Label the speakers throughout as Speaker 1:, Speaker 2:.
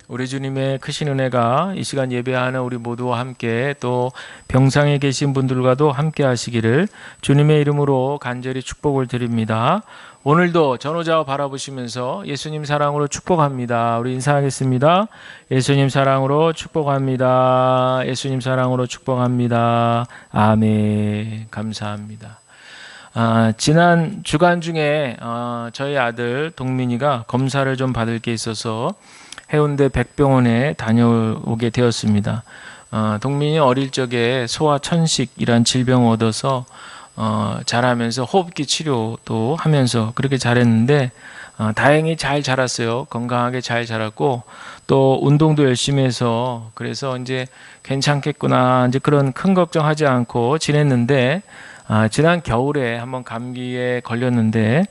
Speaker 1: 우리 주님의 크신 은혜가 이 시간 예배하는 우리 모두와 함께 또 병상에 계신 분들과도 함께 하시기를 주님의 이름으로 간절히 축복을 드립니다. 오늘도 전호자와 바라보시면서 예수님 사랑으로 축복합니다. 우리 인사하겠습니다. 예수님 사랑으로 축복합니다. 예수님 사랑으로 축복합니다. 아멘. 감사합니다. 지난 주간 중에 저희 아들 동민이가 검사를 좀 받을 게 있어서 해운대 백병원에 다녀오게 되었습니다. 동민이 어릴 적에 소아천식이란 질병을 얻어서 자라면서 호흡기 치료도 하면서 그렇게 잘했는데 다행히 잘 자랐어요. 건강하게 잘 자랐고 또 운동도 열심히 해서 그래서 이제 괜찮겠구나 이제 그런 큰 걱정하지 않고 지냈는데 지난 겨울에 한번 감기에 걸렸는데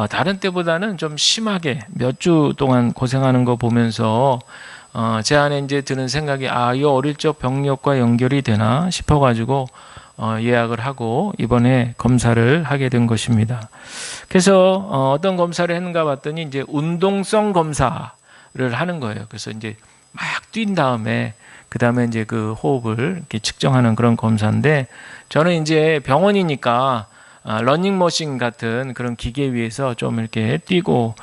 Speaker 1: 다른 때보다는 좀 심하게 몇 주 동안 고생하는 거 보면서 제 안에 이제 드는 생각이 이 어릴 적 병력과 연결이 되나 싶어가지고 예약을 하고 이번에 검사를 하게 된 것입니다. 그래서 어떤 검사를 했는가 봤더니 이제 운동성 검사를 하는 거예요. 그래서 이제 막 뛴 다음에 그 다음에 이제 그 호흡을 이렇게 측정하는 그런 검사인데 저는 이제 병원이니까 러닝머신 같은 그런 기계 위에서 좀 이렇게 뛰고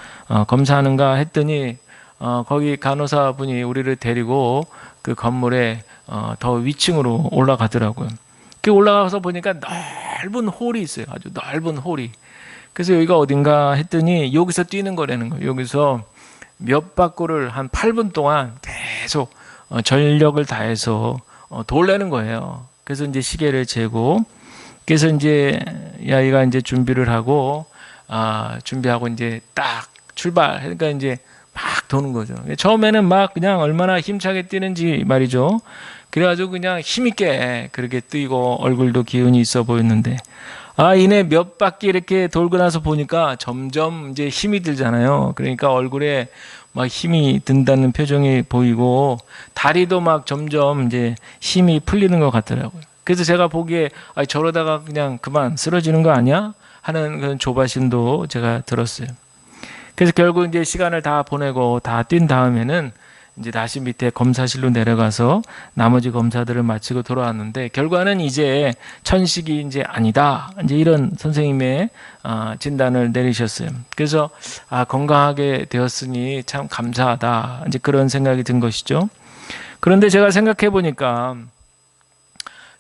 Speaker 1: 검사하는가 했더니 거기 간호사분이 우리를 데리고 그 건물에 더 위층으로 올라가더라고요. 그 올라가서 보니까 넓은 홀이 있어요. 아주 넓은 홀이. 그래서 여기가 어딘가 했더니 여기서 뛰는 거라는 거예요. 여기서 몇 바퀴를 한 8분 동안 계속 전력을 다해서 돌려는 거예요. 그래서 이제 시계를 재고, 그래서 이제 야이가 이제 준비를 하고, 준비하고 이제 딱 출발. 그러니까 이제 막 도는 거죠. 처음에는 막 그냥 얼마나 힘차게 뛰는지 말이죠. 그래가지고 그냥 힘있게 그렇게 뛰고 얼굴도 기운이 있어 보였는데, 이내 몇 바퀴 이렇게 돌고 나서 보니까 점점 이제 힘이 들잖아요. 그러니까 얼굴에 막 힘이 든다는 표정이 보이고 다리도 막 점점 이제 힘이 풀리는 것 같더라고요. 그래서 제가 보기에 저러다가 그냥 그만 쓰러지는 거 아니야? 하는 그런 조바심도 제가 들었어요. 그래서 결국 이제 시간을 다 보내고 다 뛴 다음에는 이제 다시 밑에 검사실로 내려가서 나머지 검사들을 마치고 돌아왔는데 결과는 이제 천식이 이제 아니다. 이제 이런 선생님의 진단을 내리셨어요. 그래서 건강하게 되었으니 참 감사하다. 이제 그런 생각이 든 것이죠. 그런데 제가 생각해 보니까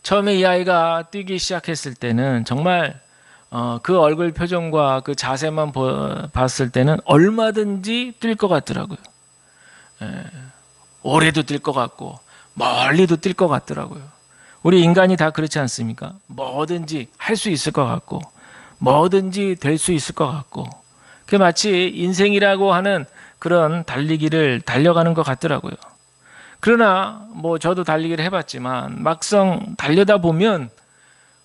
Speaker 1: 처음에 이 아이가 뛰기 시작했을 때는 정말 그 얼굴 표정과 그 자세만 봤을 때는 얼마든지 뛸 것 같더라고요. 오래도 뛸 것 같고 멀리도 뛸 것 같더라고요. 우리 인간이 다 그렇지 않습니까? 뭐든지 할 수 있을 것 같고 뭐든지 될 수 있을 것 같고 그게 마치 인생이라고 하는 그런 달리기를 달려가는 것 같더라고요. 그러나 뭐 저도 달리기를 해봤지만 막상 달려다 보면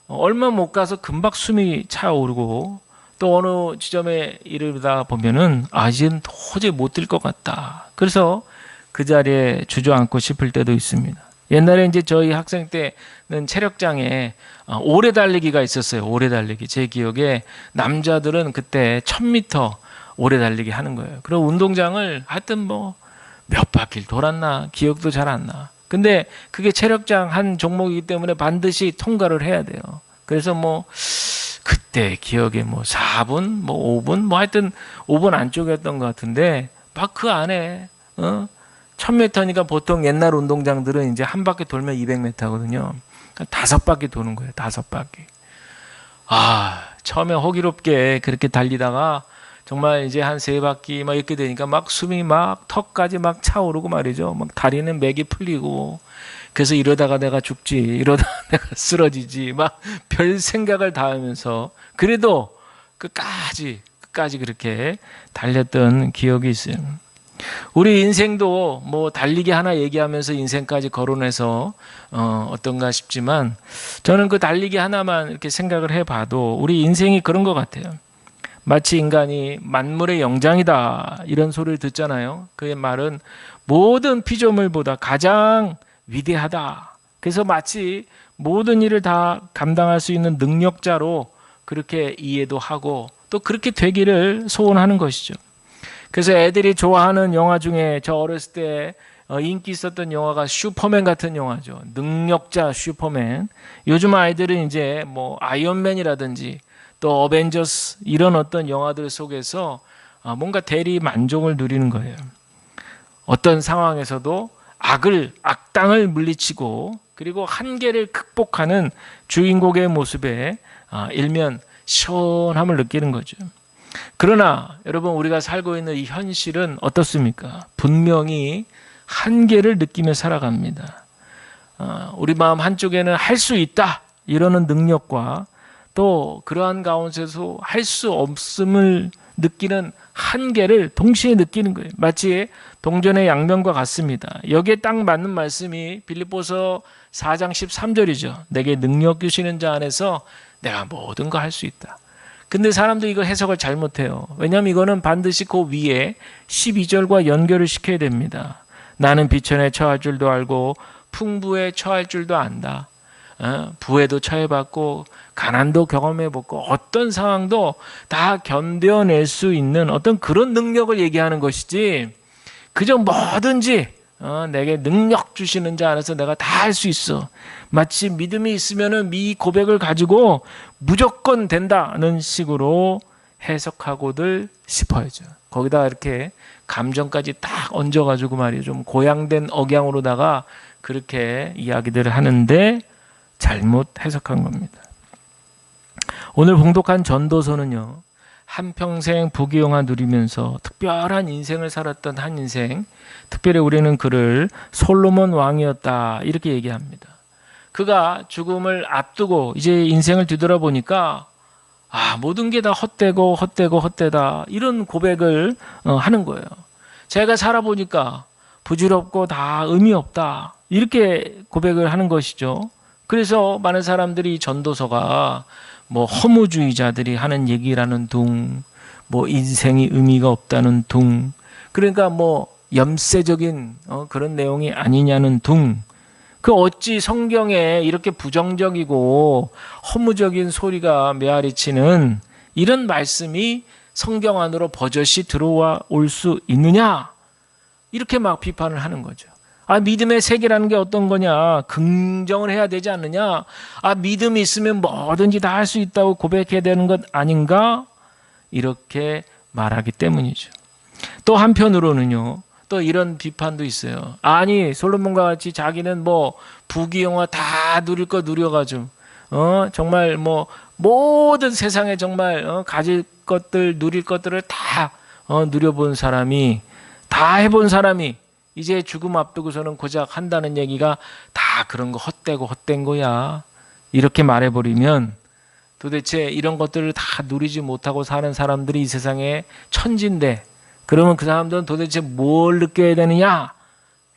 Speaker 1: 얼마 못 가서 금방 숨이 차오르고 또 어느 지점에 이르다 보면은 이젠 도저히 못 뛸 것 같다. 그래서 그 자리에 주저앉고 싶을 때도 있습니다. 옛날에 이제 저희 학생 때는 체력장에 오래 달리기가 있었어요. 오래 달리기. 제 기억에 남자들은 그때 1000m 오래 달리기 하는 거예요. 그리고 운동장을 하여튼 뭐 몇 바퀴를 돌았나 기억도 잘 안 나. 근데 그게 체력장 한 종목이기 때문에 반드시 통과를 해야 돼요. 그래서 뭐 그때 기억에 뭐 4분, 뭐 5분, 뭐 하여튼 5분 안쪽이었던 것 같은데 막 그 안에 1000m니까 보통 옛날 운동장들은 이제 한 바퀴 돌면 200m거든요. 그러니까 5바퀴 도는 거예요. 5바퀴. 처음에 호기롭게 그렇게 달리다가 정말 이제 한 3바퀴 막 이렇게 되니까 막 숨이 막 턱까지 막 차오르고 말이죠. 막 다리는 맥이 풀리고 그래서 이러다가 내가 죽지, 이러다가 내가 쓰러지지, 막 별 생각을 다 하면서 그래도 끝까지 그렇게 달렸던 기억이 있어요. 우리 인생도 뭐 달리기 하나 얘기하면서 인생까지 거론해서 어떤가 싶지만 저는 그 달리기 하나만 이렇게 생각을 해봐도 우리 인생이 그런 것 같아요. 마치 인간이 만물의 영장이다 이런 소리를 듣잖아요. 그의 말은 모든 피조물보다 가장 위대하다. 그래서 마치 모든 일을 다 감당할 수 있는 능력자로 그렇게 이해도 하고 또 그렇게 되기를 소원하는 것이죠. 그래서 애들이 좋아하는 영화 중에 저 어렸을 때 인기 있었던 영화가 슈퍼맨 같은 영화죠. 능력자 슈퍼맨. 요즘 아이들은 이제 뭐 아이언맨이라든지 또 어벤져스 이런 어떤 영화들 속에서 뭔가 대리 만족을 누리는 거예요. 어떤 상황에서도 악당을 물리치고 그리고 한계를 극복하는 주인공의 모습에 일면 시원함을 느끼는 거죠. 그러나 여러분, 우리가 살고 있는 이 현실은 어떻습니까? 분명히 한계를 느끼며 살아갑니다. 우리 마음 한쪽에는 할 수 있다 이러는 능력과 또 그러한 가운데서 할 수 없음을 느끼는 한계를 동시에 느끼는 거예요. 마치 동전의 양면과 같습니다. 여기에 딱 맞는 말씀이 빌립보서 4장 13절이죠. 내게 능력 주시는 자 안에서 내가 모든 거 할 수 있다. 근데 사람들이 이거 해석을 잘못해요. 왜냐하면 이거는 반드시 그 위에 12절과 연결을 시켜야 됩니다. 나는 비천에 처할 줄도 알고 풍부에 처할 줄도 안다. 부에도 처해봤고 가난도 경험해봤고 어떤 상황도 다 견뎌낼 수 있는 어떤 그런 능력을 얘기하는 것이지, 그저 뭐든지 내게 능력 주시는 자 안에서 내가 다 할 수 있어. 마치 믿음이 있으면은 이 고백을 가지고 무조건 된다는 식으로 해석하고들 싶어야죠. 거기다 이렇게 감정까지 딱 얹어가지고 말이에요. 좀 고양된 억양으로다가 그렇게 이야기들을 하는데 잘못 해석한 겁니다. 오늘 봉독한 전도서는요, 한평생 부귀영화 누리면서 특별한 인생을 살았던 한 인생, 특별히 우리는 그를 솔로몬 왕이었다 이렇게 얘기합니다. 그가 죽음을 앞두고 이제 인생을 뒤돌아보니까 모든 게 다 헛되다 이런 고백을 하는 거예요. 제가 살아보니까 부질없고 다 의미 없다 이렇게 고백을 하는 것이죠. 그래서 많은 사람들이 전도서가 뭐 허무주의자들이 하는 얘기라는 둥, 뭐 인생이 의미가 없다는 둥, 그러니까 뭐 염세적인 그런 내용이 아니냐는 둥. 그 어찌 성경에 이렇게 부정적이고 허무적인 소리가 메아리치는 이런 말씀이 성경 안으로 버젓이 들어와 올 수 있느냐? 이렇게 막 비판을 하는 거죠. 믿음의 세계라는 게 어떤 거냐? 긍정을 해야 되지 않느냐? 믿음이 있으면 뭐든지 다 할 수 있다고 고백해야 되는 것 아닌가? 이렇게 말하기 때문이죠. 또 한편으로는요, 또 이런 비판도 있어요. 솔로몬과 같이 자기는 뭐 부귀영화 다 누릴 거 누려가지고, 정말 뭐 모든 세상에 정말 가질 것들, 누릴 것들을 다 누려본 사람이, 다 해본 사람이 이제 죽음 앞두고서는 고작 한다는 얘기가 다 그런 거 헛된 거야. 이렇게 말해버리면 도대체 이런 것들을 다 누리지 못하고 사는 사람들이 이 세상에 천진데, 그러면 그 사람들은 도대체 뭘 느껴야 되느냐?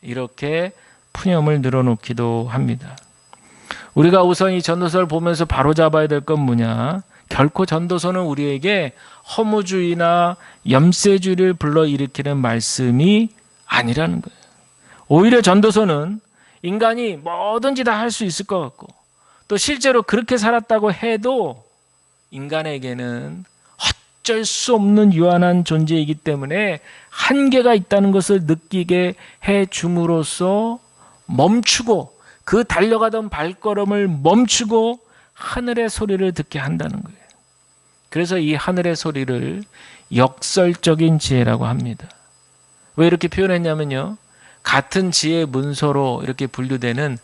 Speaker 1: 이렇게 푸념을 늘어놓기도 합니다. 우리가 우선 이 전도서를 보면서 바로잡아야 될 건 뭐냐? 결코 전도서는 우리에게 허무주의나 염세주의를 불러일으키는 말씀이 아니라는 거예요. 오히려 전도서는 인간이 뭐든지 다 할 수 있을 것 같고, 또 실제로 그렇게 살았다고 해도 인간에게는 어쩔 수 없는 유한한 존재이기 때문에 한계가 있다는 것을 느끼게 해 줌으로써 멈추고, 그 달려가던 발걸음을 멈추고 하늘의 소리를 듣게 한다는 거예요. 그래서 이 하늘의 소리를 역설적인 지혜라고 합니다. 왜 이렇게 표현했냐면요, 같은 지혜 문서로 이렇게 분류되는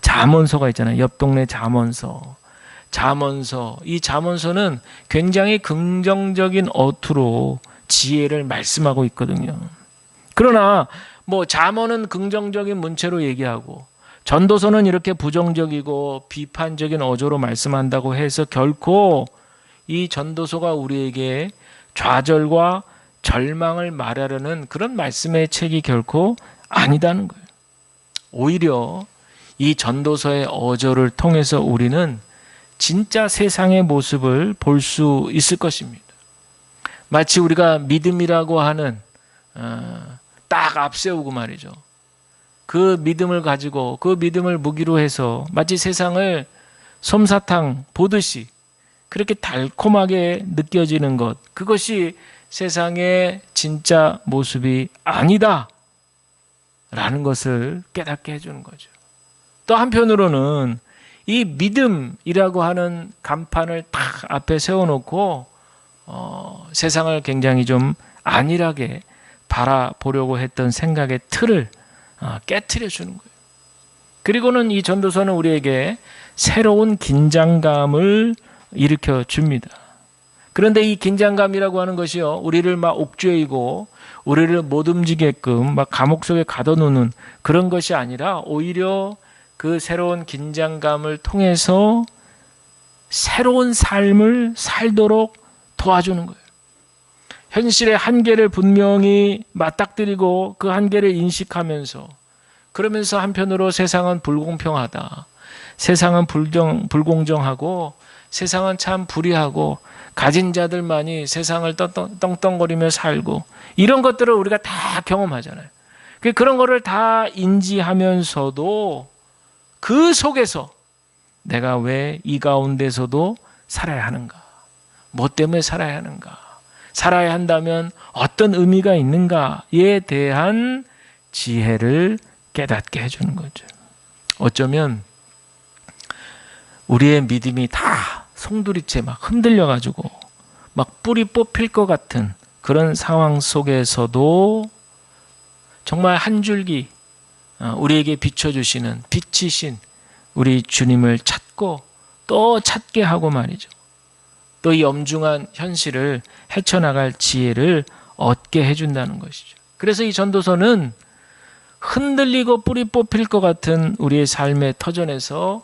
Speaker 1: 잠언서가 있잖아요. 옆 동네 잠언서. 이 잠언서는 굉장히 긍정적인 어투로 지혜를 말씀하고 있거든요. 그러나 뭐 잠언은 긍정적인 문체로 얘기하고 전도서는 이렇게 부정적이고 비판적인 어조로 말씀한다고 해서 결코 이 전도서가 우리에게 좌절과 절망을 말하려는 그런 말씀의 책이 결코 아니다는 거예요. 오히려 이 전도서의 어조를 통해서 우리는 진짜 세상의 모습을 볼 수 있을 것입니다. 마치 우리가 믿음이라고 하는 딱 앞세우고 말이죠. 그 믿음을 가지고 그 믿음을 무기로 해서 마치 세상을 솜사탕 보듯이 그렇게 달콤하게 느껴지는 것, 그것이 세상의 진짜 모습이 아니다 라는 것을 깨닫게 해주는 거죠. 또 한편으로는 이 믿음이라고 하는 간판을 딱 앞에 세워놓고 세상을 굉장히 좀 안일하게 바라보려고 했던 생각의 틀을 깨트려 주는 거예요. 그리고는 이 전도서는 우리에게 새로운 긴장감을 일으켜 줍니다. 그런데 이 긴장감이라고 하는 것이요, 우리를 막 옥죄이고 우리를 못 움직이게끔 막 감옥 속에 가둬놓는 그런 것이 아니라 오히려 그 새로운 긴장감을 통해서 새로운 삶을 살도록 도와주는 거예요. 현실의 한계를 분명히 맞닥뜨리고 그 한계를 인식하면서, 그러면서 한편으로 세상은 불공평하다, 세상은 불공정하고 세상은 참 불의하고 가진 자들만이 세상을 떵떵거리며 살고, 이런 것들을 우리가 다 경험하잖아요. 그런 거를 다 인지하면서도 그 속에서 내가 왜 이 가운데서도 살아야 하는가? 뭐 때문에 살아야 하는가? 살아야 한다면 어떤 의미가 있는가에 대한 지혜를 깨닫게 해주는 거죠. 어쩌면 우리의 믿음이 다 송두리째 막 흔들려가지고 막 뿌리 뽑힐 것 같은 그런 상황 속에서도 정말 한 줄기 우리에게 비춰주시는 빛이신 우리 주님을 찾고 또 찾게 하고 말이죠. 또 이 엄중한 현실을 헤쳐나갈 지혜를 얻게 해준다는 것이죠. 그래서 이 전도서는 흔들리고 뿌리 뽑힐 것 같은 우리의 삶의 터전에서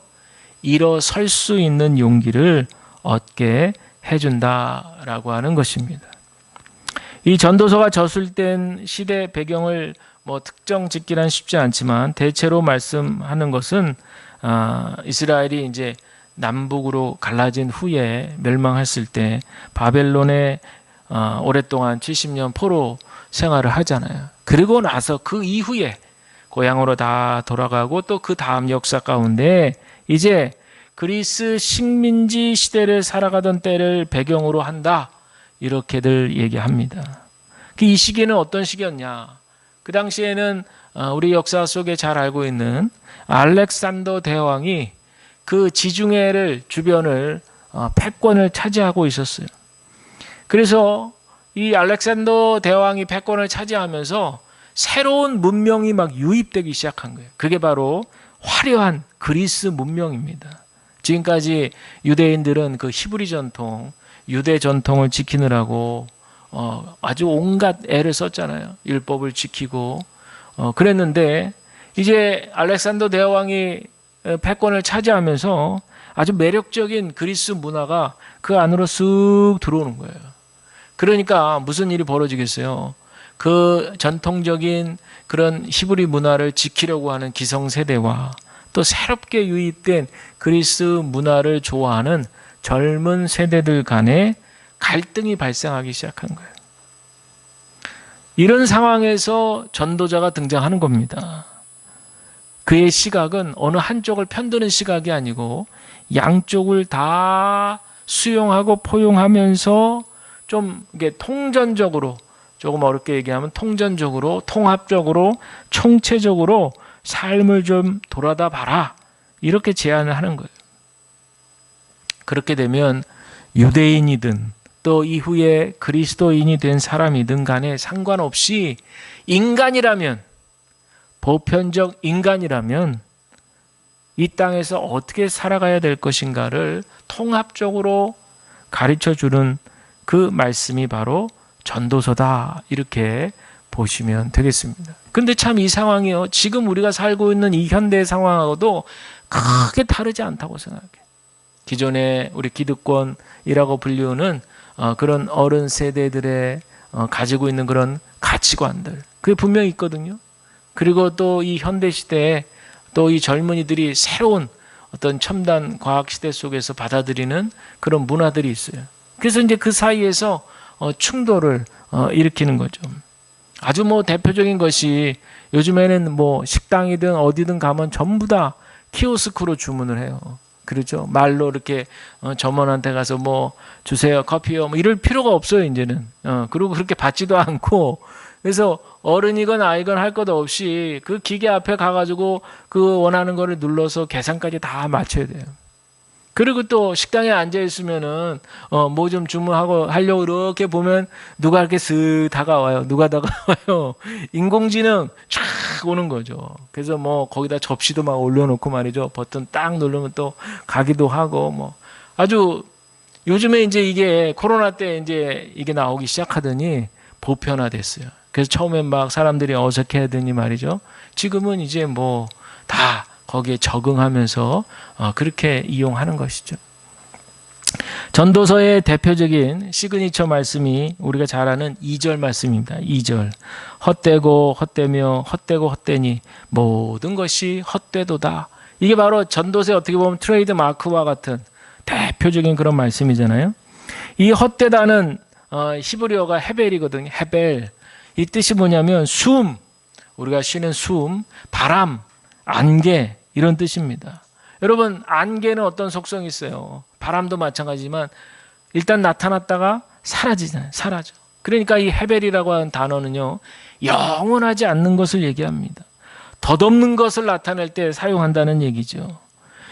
Speaker 1: 일어설 수 있는 용기를 얻게 해준다라고 하는 것입니다. 이 전도서가 저술된 시대 배경을 특정 짓기란 쉽지 않지만 대체로 말씀하는 것은 이스라엘이 이제 남북으로 갈라진 후에 멸망했을 때 바벨론에 오랫동안 70년 포로 생활을 하잖아요. 그리고 나서 그 이후에 고향으로 다 돌아가고 또 그 다음 역사 가운데 이제 그리스 식민지 시대를 살아가던 때를 배경으로 한다, 이렇게들 얘기합니다. 이 시기는 어떤 시기였냐? 그 당시에는 우리 역사 속에 잘 알고 있는 알렉산더 대왕이 그 지중해를 주변을 패권을 차지하고 있었어요. 그래서 이 알렉산더 대왕이 패권을 차지하면서 새로운 문명이 막 유입되기 시작한 거예요. 그게 바로 화려한 그리스 문명입니다. 지금까지 유대인들은 그 히브리 전통, 유대 전통을 지키느라고 아주 온갖 애를 썼잖아요. 율법을 지키고 그랬는데 이제 알렉산더 대왕이 패권을 차지하면서 아주 매력적인 그리스 문화가 그 안으로 쓱 들어오는 거예요. 그러니까 무슨 일이 벌어지겠어요? 그 전통적인 그런 히브리 문화를 지키려고 하는 기성세대와 또 새롭게 유입된 그리스 문화를 좋아하는 젊은 세대들 간에 갈등이 발생하기 시작한 거예요. 이런 상황에서 전도자가 등장하는 겁니다. 그의 시각은 어느 한쪽을 편드는 시각이 아니고 양쪽을 다 수용하고 포용하면서 좀 이게 통전적으로, 조금 어렵게 얘기하면 통전적으로, 통합적으로, 총체적으로 삶을 좀 돌아다 봐라, 이렇게 제안을 하는 거예요. 그렇게 되면 유대인이든 또 이후에 그리스도인이 된 사람이든 간에 상관없이 인간이라면, 보편적 인간이라면 이 땅에서 어떻게 살아가야 될 것인가를 통합적으로 가르쳐주는 그 말씀이 바로 전도서다, 이렇게 보시면 되겠습니다. 근데 참 이 상황이요, 지금 우리가 살고 있는 이 현대 상황하고도 크게 다르지 않다고 생각해요. 기존에 우리 기득권이라고 불리우는 그런 어른 세대들의 가지고 있는 그런 가치관들, 그게 분명히 있거든요. 그리고 또 이 현대 시대에 또 이 젊은이들이 새로운 어떤 첨단 과학 시대 속에서 받아들이는 그런 문화들이 있어요. 그래서 이제 그 사이에서 충돌을 일으키는 거죠. 아주 대표적인 것이 요즘에는 식당이든 어디든 가면 전부 다 키오스크로 주문을 해요. 그렇죠. 말로 이렇게 점원한테 가서 뭐 주세요, 커피요, 뭐 이럴 필요가 없어요, 이제는. 그리고 그렇게 받지도 않고. 그래서 어른이건 아이건 할 것 없이 그 기계 앞에 가가지고 그 원하는 거를 눌러서 계산까지 다 맞춰야 돼요. 그리고 또 식당에 앉아 있으면은 뭐 좀 주문하고 하려고 이렇게 보면 누가 이렇게 슥 다가와요. 누가 다가와요. 인공지능 촥 오는 거죠. 그래서 뭐 거기다 접시도 막 올려놓고 말이죠. 버튼 딱 누르면 또 가기도 하고 뭐 아주 요즘에 이제 이게 코로나 때 이제 이게 나오기 시작하더니 보편화됐어요. 그래서 처음엔 막 사람들이 어색해하더니 말이죠. 지금은 이제 뭐 다 거기에 적응하면서 그렇게 이용하는 것이죠. 전도서의 대표적인 시그니처 말씀이 우리가 잘 아는 2절 말씀입니다. 2절. 헛되고 헛되며 헛되고 헛되니 모든 것이 헛되도다. 이게 바로 전도서의 어떻게 보면 트레이드 마크와 같은 대표적인 그런 말씀이잖아요. 이 헛되다는 히브리어가 헤벨이거든요. 헤벨. 이 뜻이 뭐냐면 숨, 우리가 쉬는 숨, 바람, 안개 이런 뜻입니다. 여러분 안개는 어떤 속성이 있어요. 바람도 마찬가지지만 일단 나타났다가 사라지잖아요. 사라져. 그러니까 이 헤벨이라고 하는 단어는요. 영원하지 않는 것을 얘기합니다. 덧없는 것을 나타낼 때 사용한다는 얘기죠.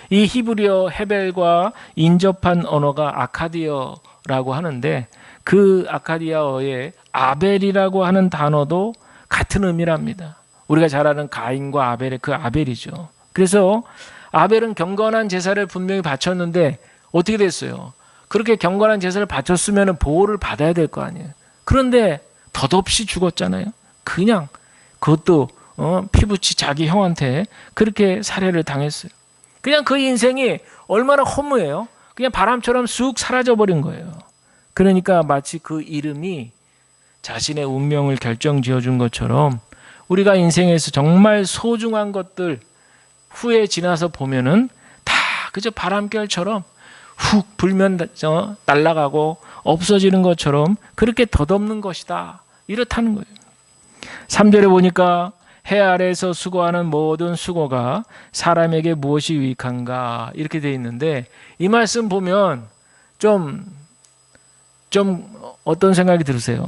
Speaker 1: 이 히브리어 헤벨과 인접한 언어가 아카디어라고 하는데 그 아카디아어의 아벨이라고 하는 단어도 같은 의미랍니다. 우리가 잘 아는 가인과 아벨의 그 아벨이죠. 그래서 아벨은 경건한 제사를 분명히 바쳤는데 어떻게 됐어요? 그렇게 경건한 제사를 바쳤으면 보호를 받아야 될 거 아니에요. 그런데 덧없이 죽었잖아요. 그냥 그것도 피부치 자기 형한테 그렇게 살해를 당했어요. 그냥 그 인생이 얼마나 허무해요. 그냥 바람처럼 쑥 사라져버린 거예요. 그러니까 마치 그 이름이 자신의 운명을 결정지어준 것처럼 우리가 인생에서 정말 소중한 것들 후에 지나서 보면은 다 그저 바람결처럼 훅 불면 날아가고 없어지는 것처럼 그렇게 덧없는 것이다. 이렇다는 거예요. 3절에 보니까 해 아래에서 수고하는 모든 수고가 사람에게 무엇이 유익한가 이렇게 돼 있는데 이 말씀 보면 좀 어떤 생각이 들으세요?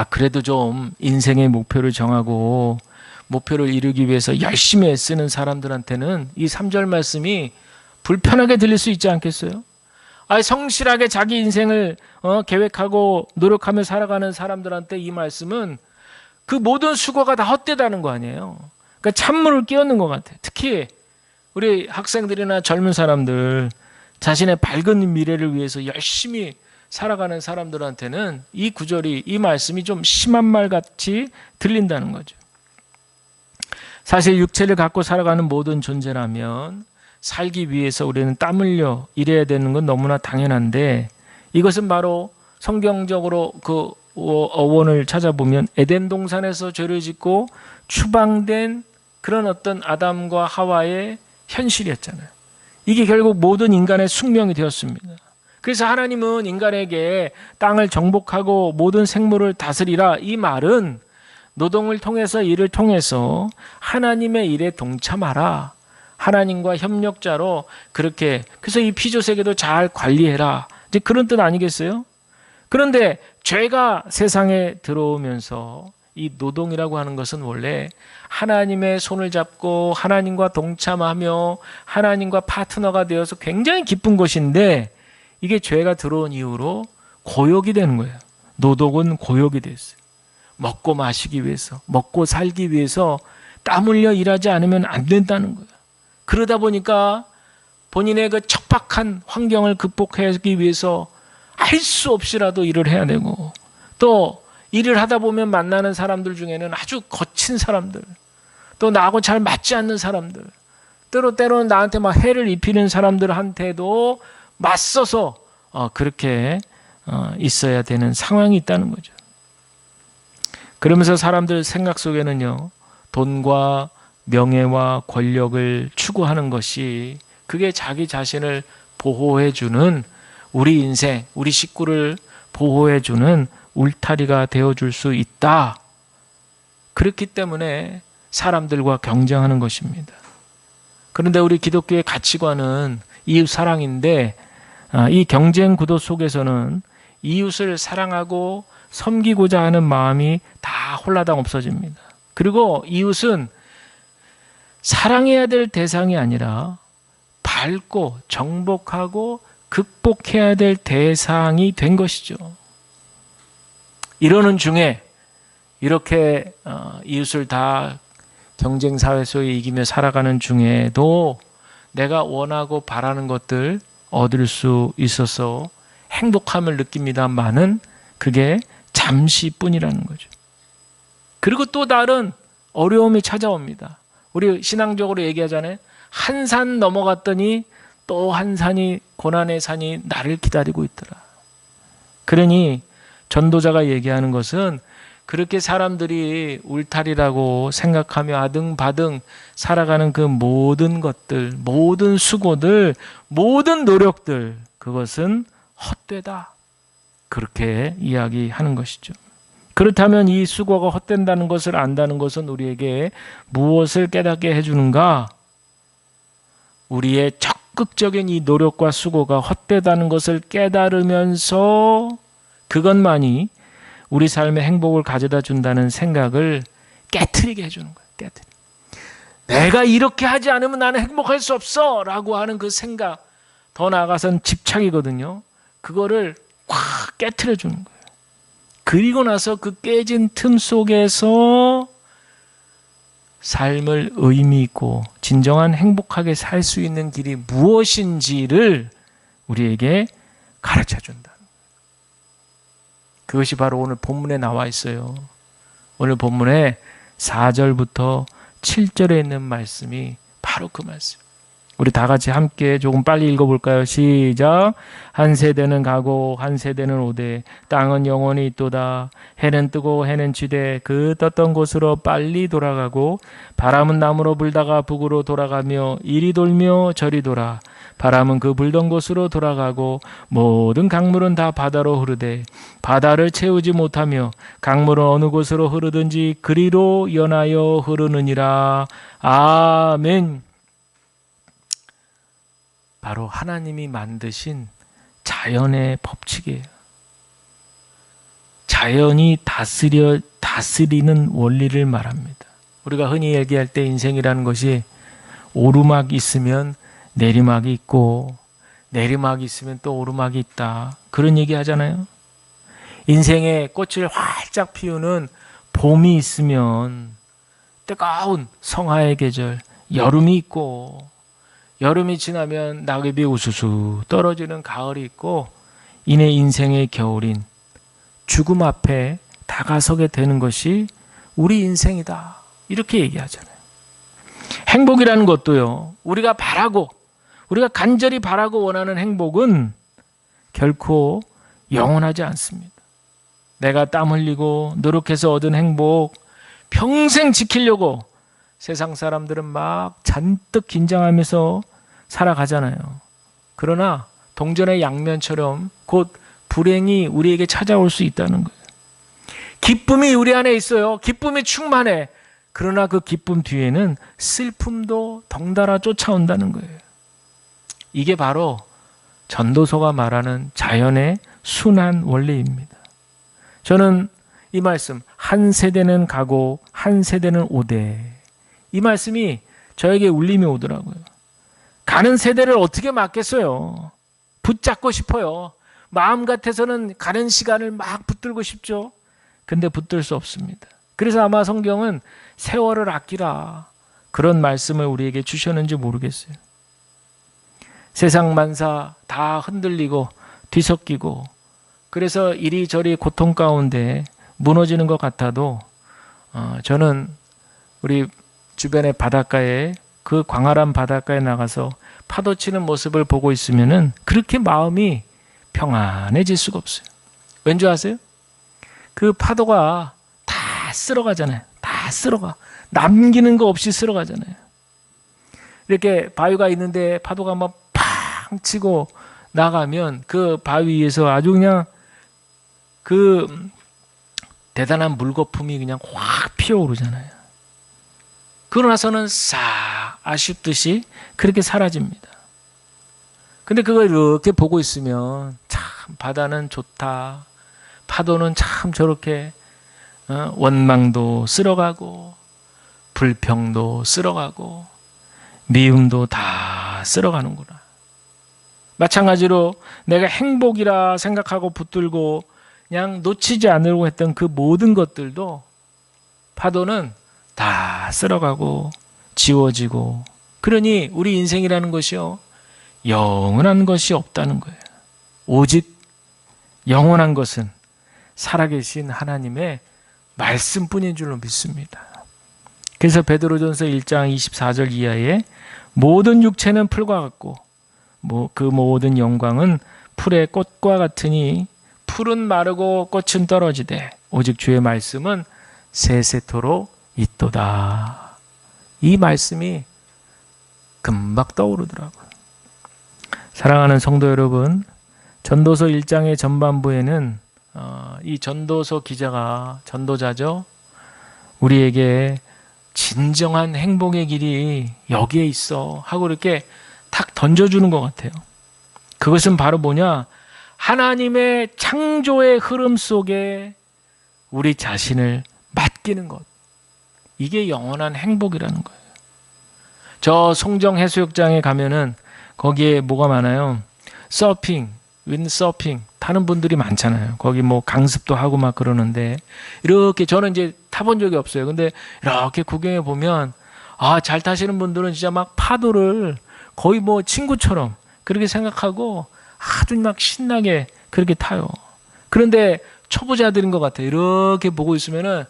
Speaker 1: 그래도 좀 인생의 목표를 정하고 목표를 이루기 위해서 열심히 애쓰는 사람들한테는 이 3절 말씀이 불편하게 들릴 수 있지 않겠어요? 성실하게 자기 인생을 계획하고 노력하며 살아가는 사람들한테 이 말씀은 그 모든 수고가 다 헛되다는 거 아니에요. 그러니까 찬물을 끼얹는 것 같아요. 특히 우리 학생들이나 젊은 사람들 자신의 밝은 미래를 위해서 열심히 살아가는 사람들한테는 이 구절이 이 말씀이 좀 심한 말 같이 들린다는 거죠. 사실 육체를 갖고 살아가는 모든 존재라면 살기 위해서 우리는 땀 흘려 일해야 되는 건 너무나 당연한데 이것은 바로 성경적으로 그 어원을 찾아보면 에덴 동산에서 죄를 짓고 추방된 그런 어떤 아담과 하와의 현실이었잖아요. 이게 결국 모든 인간의 숙명이 되었습니다. 그래서 하나님은 인간에게 땅을 정복하고 모든 생물을 다스리라 이 말은 노동을 통해서 일을 통해서 하나님의 일에 동참하라. 하나님과 협력자로 그렇게 그래서 이 피조세계도 잘 관리해라. 이제 그런 뜻 아니겠어요? 그런데 죄가 세상에 들어오면서 이 노동이라고 하는 것은 원래 하나님의 손을 잡고 하나님과 동참하며 하나님과 파트너가 되어서 굉장히 기쁜 것인데 이게 죄가 들어온 이후로 고역이 되는 거예요. 노동은 고역이 됐어요. 먹고 마시기 위해서, 먹고 살기 위해서 땀 흘려 일하지 않으면 안 된다는 거예요. 그러다 보니까 본인의 그 척박한 환경을 극복하기 위해서 할 수 없이라도 일을 해야 되고 또 일을 하다 보면 만나는 사람들 중에는 아주 거친 사람들 또 나하고 잘 맞지 않는 사람들 때로는 나한테 막 해를 입히는 사람들한테도 맞서서 그렇게 있어야 되는 상황이 있다는 거죠. 그러면서 사람들 생각 속에는요. 돈과 명예와 권력을 추구하는 것이 그게 자기 자신을 보호해주는 우리 인생, 우리 식구를 보호해주는 울타리가 되어줄 수 있다. 그렇기 때문에 사람들과 경쟁하는 것입니다. 그런데 우리 기독교의 가치관은 이웃 사랑인데 이 경쟁 구도 속에서는 이웃을 사랑하고 섬기고자 하는 마음이 다 홀라당 없어집니다. 그리고 이웃은 사랑해야 될 대상이 아니라 밟고 정복하고 극복해야 될 대상이 된 것이죠. 이러는 중에 이렇게 이웃을 다 경쟁 사회 속에 이기며 살아가는 중에도 내가 원하고 바라는 것들 얻을 수 있어서 행복함을 느낍니다만은 그게 잠시뿐이라는 거죠. 그리고 또 다른 어려움이 찾아옵니다. 우리 신앙적으로 얘기하잖아요. 한 산 넘어갔더니 또 한 산이, 고난의 산이 나를 기다리고 있더라. 그러니 전도자가 얘기하는 것은 그렇게 사람들이 울타리라고 생각하며 아등바등 살아가는 그 모든 것들, 모든 수고들, 모든 노력들, 그것은 헛되다. 그렇게 이야기하는 것이죠. 그렇다면 이 수고가 헛된다는 것을 안다는 것은 우리에게 무엇을 깨닫게 해주는가? 우리의 적극적인 이 노력과 수고가 헛되다는 것을 깨달으면서 그것만이 우리 삶의 행복을 가져다 준다는 생각을 깨트리게 해주는 거예요. 내가 이렇게 하지 않으면 나는 행복할 수 없어 라고 하는 그 생각, 더 나아가선 집착이거든요. 그거를 확 깨트려 주는 거예요. 그리고 나서 그 깨진 틈 속에서 삶을 의미 있고 진정한 행복하게 살 수 있는 길이 무엇인지를 우리에게 가르쳐 준다. 그것이 바로 오늘 본문에 나와 있어요. 오늘 본문에 4절부터 7절에 있는 말씀이 바로 그 말씀. 우리 다 같이 함께 조금 빨리 읽어볼까요? 시작. 한 세대는 가고 한 세대는 오되 땅은 영원히 있도다. 해는 뜨고 해는 지되 그 떴던 곳으로 빨리 돌아가고 바람은 남으로 불다가 북으로 돌아가며 이리 돌며 저리 돌아. 바람은 그 불던 곳으로 돌아가고 모든 강물은 다 바다로 흐르되 바다를 채우지 못하며 강물은 어느 곳으로 흐르든지 그리로 연하여 흐르느니라. 아멘. 바로 하나님이 만드신 자연의 법칙이에요. 자연이 다스리는 원리를 말합니다. 우리가 흔히 얘기할 때 인생이라는 것이 오르막이 있으면 내리막이 있고 내리막이 있으면 또 오르막이 있다. 그런 얘기 하잖아요. 인생에 꽃을 활짝 피우는 봄이 있으면 뜨거운 성화의 계절, 여름이 있고 여름이 지나면 낙엽이 우수수 떨어지는 가을이 있고 이내 인생의 겨울인 죽음 앞에 다가서게 되는 것이 우리 인생이다. 이렇게 얘기하잖아요. 행복이라는 것도요. 우리가 간절히 바라고 원하는 행복은 결코 영원하지 않습니다. 내가 땀 흘리고 노력해서 얻은 행복 평생 지키려고 세상 사람들은 막 잔뜩 긴장하면서 살아가잖아요. 그러나 동전의 양면처럼 곧 불행이 우리에게 찾아올 수 있다는 거예요. 기쁨이 우리 안에 있어요. 기쁨이 충만해. 그러나 그 기쁨 뒤에는 슬픔도 덩달아 쫓아온다는 거예요. 이게 바로 전도서가 말하는 자연의 순환 원리입니다. 저는 이 말씀, 한 세대는 가고 한 세대는 오되, 이 말씀이 저에게 울림이 오더라고요. 가는 세대를 어떻게 막겠어요? 붙잡고 싶어요. 마음 같아서는 가는 시간을 막 붙들고 싶죠. 근데 붙들 수 없습니다. 그래서 아마 성경은 세월을 아끼라 그런 말씀을 우리에게 주셨는지 모르겠어요. 세상 만사 다 흔들리고 뒤섞이고 그래서 이리저리 고통 가운데 무너지는 것 같아도 저는 우리 주변의 바닷가에 그 광활한 바닷가에 나가서 파도 치는 모습을 보고 있으면은 그렇게 마음이 평안해질 수가 없어요. 왠지 아세요? 그 파도가 다 쓸어가잖아요. 다 쓸어가. 남기는 거 없이 쓸어가잖아요. 이렇게 바위가 있는데 파도가 막 팡 치고 나가면 그 바위 위에서 아주 그냥 그 대단한 물거품이 그냥 확 피어오르잖아요. 그러고 나서는 싹 아쉽듯이 그렇게 사라집니다. 근데 그걸 이렇게 보고 있으면 참 바다는 좋다. 파도는 참 저렇게 원망도 쓸어가고 불평도 쓸어가고 미움도 다 쓸어가는구나. 마찬가지로 내가 행복이라 생각하고 붙들고 그냥 놓치지 않으려고 했던 그 모든 것들도 파도는 다 쓸어가고 지워지고, 그러니 우리 인생이라는 것이요, 영원한 것이 없다는 거예요. 오직 영원한 것은 살아계신 하나님의 말씀뿐인 줄로 믿습니다. 그래서 베드로전서 1장 24절 이하에 모든 육체는 풀과 같고 그 모든 영광은 풀의 꽃과 같으니 풀은 마르고 꽃은 떨어지되 오직 주의 말씀은 세세토록 있도다. 이 말씀이 금방 떠오르더라고요. 사랑하는 성도 여러분, 전도서 1장의 전반부에는 이 전도서 기자가, 전도자죠, 우리에게 진정한 행복의 길이 여기에 있어 하고 이렇게 탁 던져주는 것 같아요. 그것은 바로 뭐냐? 하나님의 창조의 흐름 속에 우리 자신을 맡기는 것. 이게 영원한 행복이라는 거예요. 저 송정 해수욕장에 가면은 거기에 뭐가 많아요? 서핑, 윈서핑 타는 분들이 많잖아요. 거기 뭐 강습도 하고 막 그러는데, 이렇게 저는 이제 타본 적이 없어요. 근데 이렇게 구경해 보면 잘 타시는 분들은 진짜 막 파도를 거의 뭐 친구처럼 그렇게 생각하고 아주 막 신나게 그렇게 타요. 그런데 초보자들인 것 같아요. 이렇게 보고 있으면은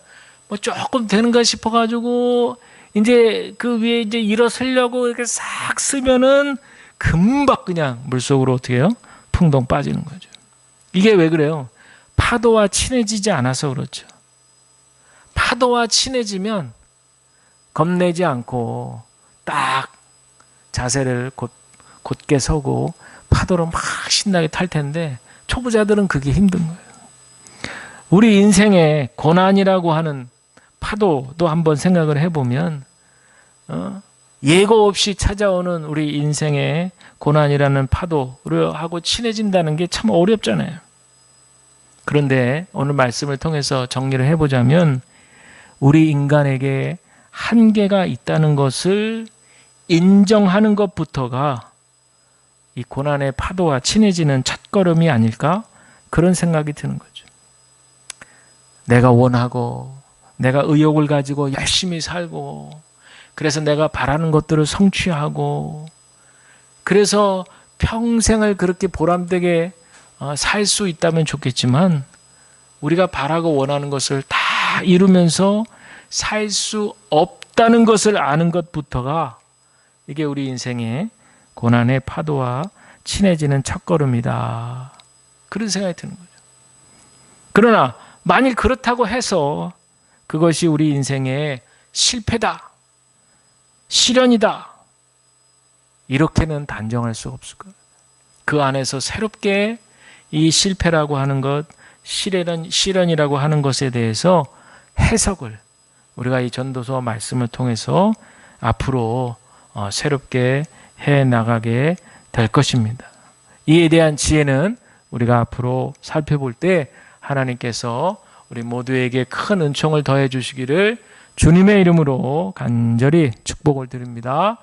Speaker 1: 뭐 조금 되는가 싶어가지고 이제 그 위에 이제 일어서려고 이렇게 싹 쓰면은 금방 그냥 물속으로 어떻게 해요? 풍덩 빠지는 거죠. 이게 왜 그래요? 파도와 친해지지 않아서 그렇죠. 파도와 친해지면 겁내지 않고 딱 자세를 곧게 서고 파도로 막 신나게 탈 텐데, 초보자들은 그게 힘든 거예요. 우리 인생의 고난이라고 하는 파도도 한번 생각을 해보면 예고 없이 찾아오는 우리 인생의 고난이라는 파도를 하고 친해진다는 게 참 어렵잖아요. 그런데 오늘 말씀을 통해서 정리를 해보자면, 우리 인간에게 한계가 있다는 것을 인정하는 것부터가 이 고난의 파도와 친해지는 첫걸음이 아닐까, 그런 생각이 드는 거죠. 내가 원하고 내가 의욕을 가지고 열심히 살고, 그래서 내가 바라는 것들을 성취하고, 그래서 평생을 그렇게 보람되게 살 수 있다면 좋겠지만, 우리가 바라고 원하는 것을 다 이루면서 살 수 없다는 것을 아는 것부터가 이게 우리 인생의 고난의 파도와 친해지는 첫걸음이다. 그런 생각이 드는 거죠. 그러나 만일 그렇다고 해서 그것이 우리 인생의 실패다, 시련이다, 이렇게는 단정할 수 없을 거예요. 그 안에서 새롭게 이 실패라고 하는 것, 시련이라고 하는 것에 대해서 해석을 우리가 이 전도서 말씀을 통해서 앞으로 새롭게 해 나가게 될 것입니다. 이에 대한 지혜는 우리가 앞으로 살펴볼 때 하나님께서 우리 모두에게 큰 은총을 더해 주시기를 주님의 이름으로 간절히 축복을 드립니다.